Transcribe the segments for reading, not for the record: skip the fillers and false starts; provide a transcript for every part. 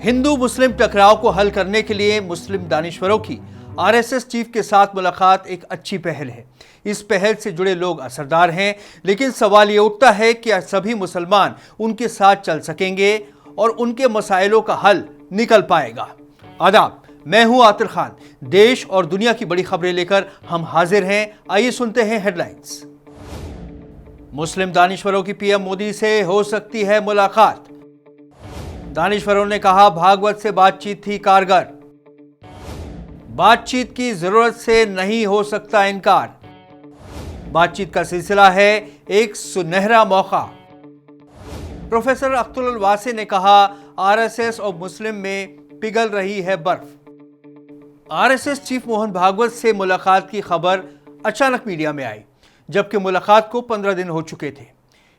हिंदू मुस्लिम टकराव को हल करने के लिए मुस्लिम दानिश्वरों की आरएसएस चीफ के साथ मुलाकात एक अच्छी पहल है। इस पहल से जुड़े लोग असरदार हैं, लेकिन सवाल ये उठता है कि सभी मुसलमान उनके साथ चल सकेंगे और उनके मसाइलों का हल निकल पाएगा। आदाब, मैं हूं आतिर खान। देश और दुनिया की बड़ी खबरें लेकर हम हाजिर हैं। आइए सुनते हैं हेडलाइंस। मुस्लिम दानिश्वरों की पीएम मोदी से हो सकती है मुलाकात। दानिश्वरों ने कहा, भागवत से बातचीत थी कारगर। बातचीत की जरूरत से नहीं हो सकता इनकार। बातचीत का सिलसिला है एक सुनहरा मौका। प्रोफेसर अख्तरुल वासी ने कहा, आरएसएस और मुस्लिम में पिघल रही है बर्फ। आरएसएस चीफ मोहन भागवत से मुलाकात की खबर अचानक मीडिया में आई, जबकि मुलाकात को 15 दिन हो चुके थे।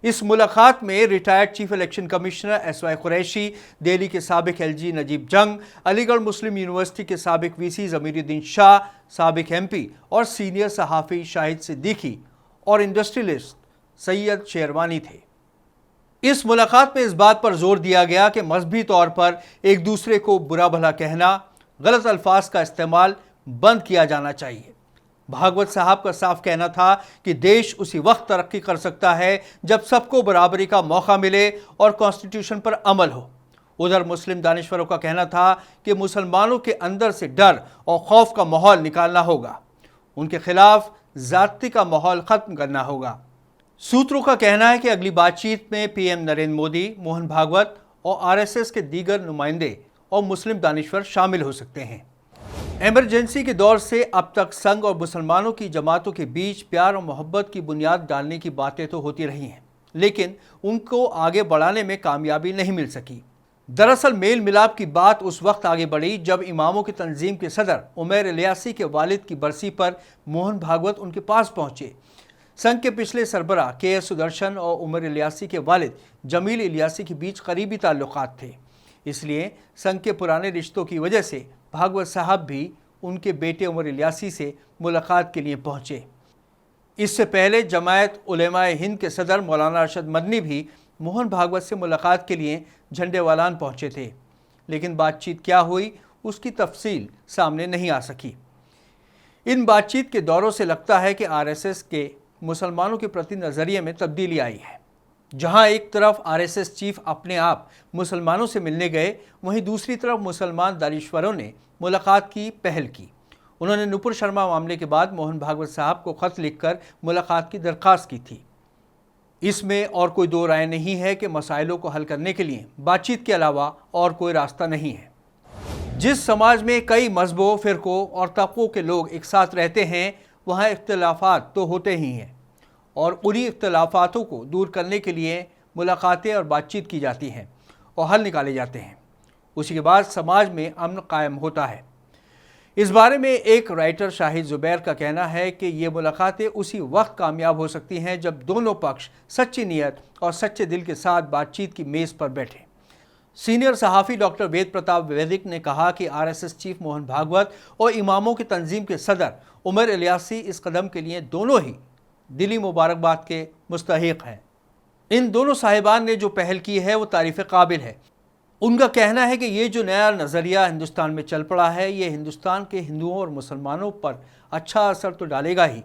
इस मुलाकात में retired chief election commissioner SY Qureshi, Delhi के साबिक एलजी नजीब जंग, अलीगढ़ मुस्लिम यूनिवर्सिटी के साबिक वीसी जमीरुद्दीन शाह, साबिक एमपी और सीनियर सहाफ़ी शाहिद सिद्दीकी और इंडस्ट्रियलिस्ट सैयद शेरवानी थे। इस मुलाकात में इस बात पर जोर दिया गया कि मजहबी तौर पर एक दूसरे को बुरा भला कहना, गलत अल्फाज का इस्तेमाल बंद किया जाना चाहिए। भागवत साहब का साफ कहना था कि देश उसी वक्त तरक्की कर सकता है जब सबको बराबरी का मौका मिले और कॉन्स्टिट्यूशन पर अमल हो। उधर मुस्लिम दानिश्वरों का कहना था कि मुसलमानों के अंदर से डर और खौफ का माहौल निकालना होगा, उनके खिलाफ जाति का माहौल खत्म करना होगा। सूत्रों का कहना है कि अगली बातचीत में पीएम नरेंद्र मोदी, मोहन भागवत और आरएसएस के दीगर नुमाइंदे और मुस्लिम दानिश्वर शामिल हो सकते हैं। इमरजेंसी के दौर से अब तक संघ और मुसलमानों की जमातों के बीच प्यार और मोहब्बत की बुनियाद डालने की बातें तो होती रही हैं, लेकिन उनको आगे बढ़ाने में कामयाबी नहीं मिल सकी। दरअसल मेल मिलाप की बात उस वक्त आगे बढ़ी जब इमामों की तंजीम के सदर उमर इलियासी के वालिद की बरसी पर मोहन भागवत उनके पास पहुंचे। संघ के पिछले सरबराह के.एस. सुदर्शन और उमर इलियासी के वालिद जमील इलियासी के बीच करीबी ताल्लुकात थे, इसलिए संघ के पुराने रिश्तों की वजह से भागवत साहब भी उनके बेटे उमर इलियासी से मुलाकात के लिए पहुंचे। इससे पहले जमायत उलेमाए हिंद के सदर मौलाना अरशद मदनी भी मोहन भागवत से मुलाकात के लिए झंडेवालान पहुंचे थे, लेकिन बातचीत क्या हुई उसकी तफसील सामने नहीं आ सकी। इन बातचीत के दौरों से लगता है कि आरएसएस के मुसलमानों के प्रति नज़रिए में तब्दीली आई है। जहां एक तरफ आरएसएस चीफ अपने आप मुसलमानों से मिलने गए, वहीं दूसरी तरफ मुसलमान दानिश्वरों ने मुलाकात की पहल की। उन्होंने नुपुर शर्मा मामले के बाद मोहन भागवत साहब को खत लिखकर मुलाकात की दरख्वास्त की थी। इसमें और कोई दो राय नहीं है कि मसाइलों को हल करने के लिए बातचीत के अलावा और कोई रास्ता नहीं है। जिस समाज में कई मजहबों, फिरकों और तबकों के लोग एक साथ रहते हैं, वहाँ इख्तिलाफात तो होते ही हैं और उन्हीं इख्तिलाफातों को दूर करने के लिए मुलाकातें और बातचीत की जाती हैं और हल निकाले जाते हैं। उसी के बाद समाज में अमन कायम होता है। इस बारे में एक राइटर शाहिद जुबैर का कहना है कि ये मुलाकातें उसी वक्त कामयाब हो सकती हैं जब दोनों पक्ष सच्ची नीयत और सच्चे दिल के साथ बातचीत की मेज़ पर बैठें। सीनियर सहाफ़ी डॉक्टर वेद प्रताप वैदिक ने कहा कि आरएसएस चीफ मोहन भागवत और इमामों की तंजीम के सदर उमर इलियासी इस कदम के लिए दोनों ही दिली मुबारकबाद के मुस्तहिक हैं। इन दोनों साहिबान ने जो पहल की है वो तारीफ़ काबिल है। उनका कहना है कि ये जो नया नज़रिया हिंदुस्तान में चल पड़ा है, ये हिंदुस्तान के हिंदुओं और मुसलमानों पर अच्छा असर तो डालेगा ही,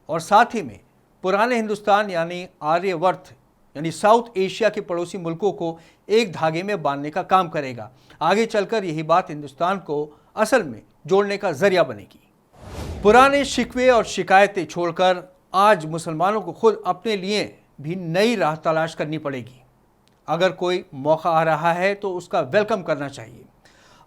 और साथ ही में पुराने हिंदुस्तान यानी आर्यवर्त यानी साउथ एशिया के पड़ोसी मुल्कों को एक धागे में बांधने का काम करेगा। आगे चलकर यही बात हिंदुस्तान को असल में जोड़ने का जरिया बनेगी। पुराने शिकवे और शिकायतें छोड़कर आज मुसलमानों को खुद अपने लिए भी नई राह तलाश करनी पड़ेगी। अगर कोई मौका आ रहा है तो उसका वेलकम करना चाहिए।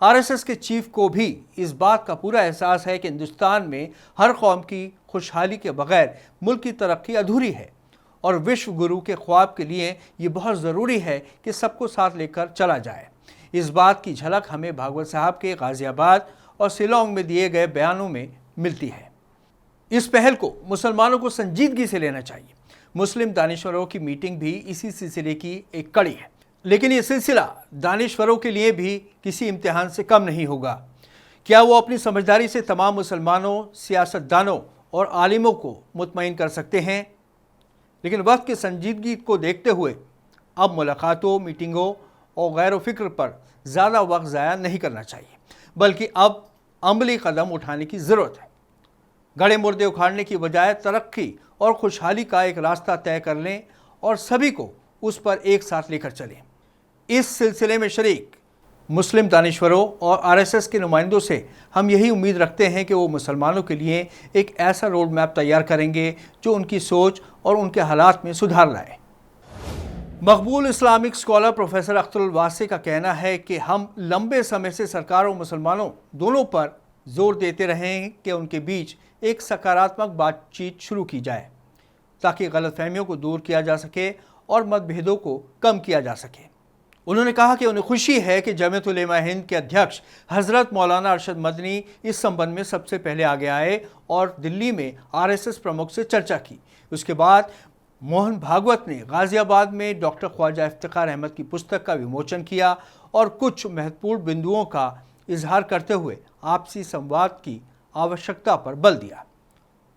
आरएसएस के चीफ को भी इस बात का पूरा एहसास है कि हिंदुस्तान में हर कौम की खुशहाली के बगैर मुल्क की तरक्की अधूरी है और विश्व गुरु के ख्वाब के लिए ये बहुत ज़रूरी है कि सबको साथ लेकर चला जाए। इस बात की झलक हमें भागवत साहब के गाज़ियाबाद और शिलोंग में दिए गए बयानों में मिलती है। इस पहल को मुसलमानों को संजीदगी से लेना चाहिए। मुस्लिम दानिश्वरों की मीटिंग भी इसी सिलसिले की एक कड़ी है, लेकिन ये सिलसिला दानिश्वरों के लिए भी किसी इम्तिहान से कम नहीं होगा। क्या वो अपनी समझदारी से तमाम मुसलमानों, सियासतदानों और आलिमों को मुतमईन कर सकते हैं? लेकिन वक्त की संजीदगी को देखते हुए अब मुलाकातों, मीटिंगों और गैर फिक्र पर ज़्यादा वक्त ज़ाया नहीं करना चाहिए, बल्कि अब अमली कदम उठाने की ज़रूरत है। गड़े मुर्दे उखाड़ने की बजाय तरक्की और खुशहाली का एक रास्ता तय कर लें और सभी को उस पर एक साथ लेकर चलें। इस सिलसिले में शरीक मुस्लिम दानिश्वरों और आरएसएस के नुमाइंदों से हम यही उम्मीद रखते हैं कि वो मुसलमानों के लिए एक ऐसा रोड मैप तैयार करेंगे जो उनकी सोच और उनके हालात में सुधार लाए। मकबूल इस्लामिक स्कॉलर प्रोफेसर अख्तरुल वासी का कहना है कि हम लंबे समय से सरकार और मुसलमानों दोनों पर जोर देते रहे हैं कि उनके बीच एक सकारात्मक बातचीत शुरू की जाए ताकि गलतफहमियों को दूर किया जा सके और मतभेदों को कम किया जा सके। उन्होंने कहा कि उन्हें खुशी है कि जमीयत उलेमा हिंद के अध्यक्ष हज़रत मौलाना अरशद मदनी इस संबंध में सबसे पहले आगे आए और दिल्ली में आरएसएस प्रमुख से चर्चा की। उसके बाद मोहन भागवत ने गाज़ियाबाद में डॉक्टर ख्वाजा इफ्तिखार अहमद की पुस्तक का विमोचन किया और कुछ महत्वपूर्ण बिंदुओं का इजहार करते हुए आपसी संवाद की आवश्यकता पर बल दिया।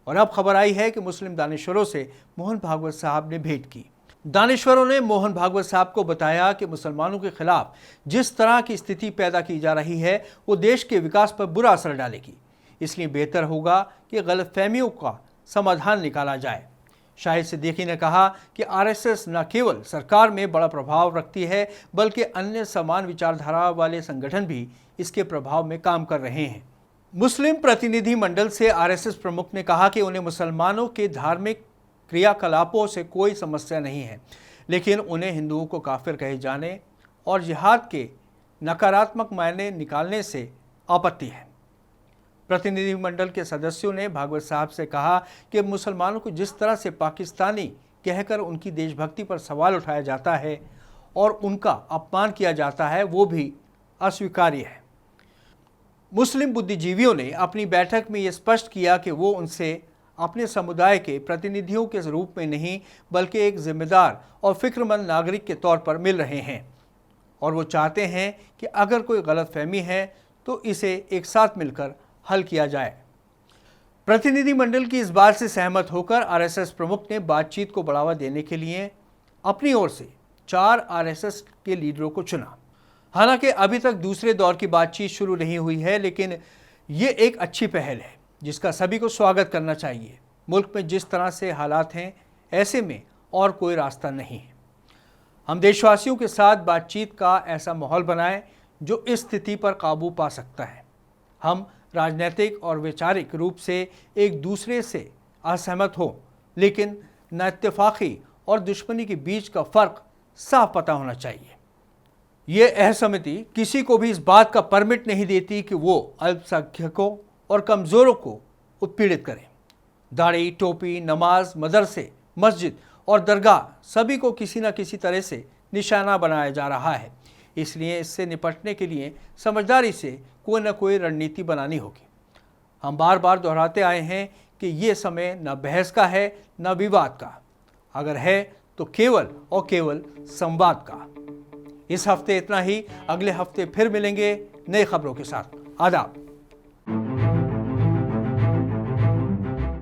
और अब खबर आई है कि मुस्लिम दानिश्वरों से मोहन भागवत साहब ने भेंट की। दानिश्वरों ने मोहन भागवत साहब को बताया कि मुसलमानों के खिलाफ जिस तरह की स्थिति पैदा की जा रही है वो देश के विकास पर बुरा असर डालेगी, इसलिए बेहतर होगा कि गलतफहमियों का समाधान निकाला जाए। शाहिद सिद्दीकी ने कहा कि आरएसएस न केवल सरकार में बड़ा प्रभाव रखती है बल्कि अन्य समान विचारधारा वाले संगठन भी इसके प्रभाव में काम कर रहे हैं। मुस्लिम प्रतिनिधि मंडल से आरएसएस प्रमुख ने कहा कि उन्हें मुसलमानों के धार्मिक क्रियाकलापों से कोई समस्या नहीं है, लेकिन उन्हें हिंदुओं को काफिर कहे जाने और जिहाद के नकारात्मक मायने निकालने से आपत्ति है। प्रतिनिधिमंडल के सदस्यों ने भागवत साहब से कहा कि मुसलमानों को जिस तरह से पाकिस्तानी कहकर उनकी देशभक्ति पर सवाल उठाया जाता है और उनका अपमान किया जाता है वो भी अस्वीकार्य है। मुस्लिम बुद्धिजीवियों ने अपनी बैठक में ये स्पष्ट किया कि वो उनसे अपने समुदाय के प्रतिनिधियों के रूप में नहीं बल्कि एक जिम्मेदार और फिक्रमंद नागरिक के तौर पर मिल रहे हैं और वो चाहते हैं कि अगर कोई गलतफहमी है तो इसे एक साथ मिलकर हल किया जाए। प्रतिनिधिमंडल की इस बात से सहमत होकर आरएसएस प्रमुख ने बातचीत को बढ़ावा देने के लिए अपनी ओर से 4 आरएसएस के लीडरों को चुना। हालांकि अभी तक दूसरे दौर की बातचीत शुरू नहीं हुई है, लेकिन ये एक अच्छी पहल है जिसका सभी को स्वागत करना चाहिए। मुल्क में जिस तरह से हालात हैं ऐसे में और कोई रास्ता नहीं है। हम देशवासियों के साथ बातचीत का ऐसा माहौल बनाएं जो इस स्थिति पर काबू पा सकता है। हम राजनीतिक और वैचारिक रूप से एक दूसरे से असहमत हो, लेकिन नाइत्तेफाकी और दुश्मनी के बीच का फ़र्क साफ पता होना चाहिए। ये असहमति किसी को भी इस बात का परमिट नहीं देती कि वो अल्पसंख्यकों और कमज़ोरों को उत्पीड़ित करें। दाढ़ी, टोपी, नमाज, मदरसे, मस्जिद और दरगाह सभी को किसी न किसी तरह से निशाना बनाया जा रहा है। इसलिए इससे निपटने के लिए समझदारी से कोई न कोई रणनीति बनानी होगी। हम बार बार दोहराते आए हैं कि ये समय न बहस का है न विवाद का, अगर है तो केवल और केवल संवाद का। इस हफ्ते इतना ही। अगले हफ्ते फिर मिलेंगे नई खबरों के साथ। आदाब।